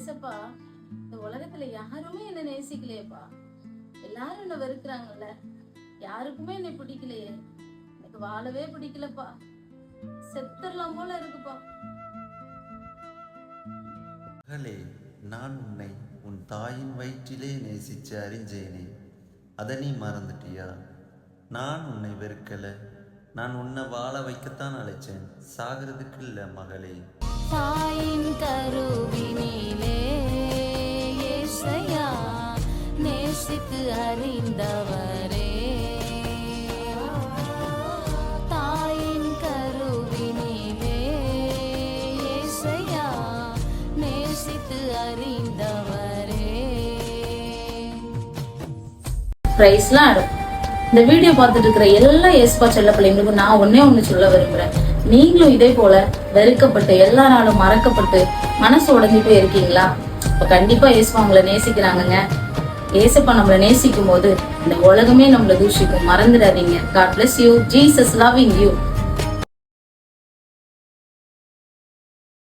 ஏசப்பா, இந்த உலகத்துல யாருமே என்ன நேசிக்கலையேப்பா. எல்லாரும் என்ன வெறுக்கிறாங்கல்ல, யாருக்குமே என்னை பிடிக்கலையே. எனக்கு வாழவே பிடிக்கலப்பா, செத்துடலாம் போல இருக்குப்பா. மகளே, நான் உன்னை உன் தாயின் வயிற்றிலே நேசிச்சு அறிஞ்சேனே, அதை நீ மறந்துட்டியா? நான் உன்னை வெறுக்கல, நான் உன்னை வாழ வைக்கத்தான் அழைச்சேன், சாகிறதுக்கு இல்ல மகளே. தாயின் கருவினிலே இயேசையா நேசித்து அறிந்தவரே, தாயின் கருவினிலே இயேசையா நேசித்து அறிந்தவரே. Praise lord. இந்த வீடியோ பார்த்துட்டு இருக்கிற எல்லா ஏசப்பா செல்ல பிள்ளைங்களுக்கும் நான் ஒண்ணு சொல்ல விரும்புறேன். நீங்களும் இதே போல வெறுக்கப்பட்டு எல்லா நாளும் மறக்கப்பட்டு மனசு உடைஞ்சு போய் இருக்கீங்களா? இப்ப கண்டிப்பா ஏசப்பா உங்களை நேசிக்கிறாங்க. ஏசப்பா நம்மளை நேசிக்கும் போது இந்த உலகமே நம்மளை தூஷிக்கும். மறந்துடாதீங்க. God bless you. Jesus loving you.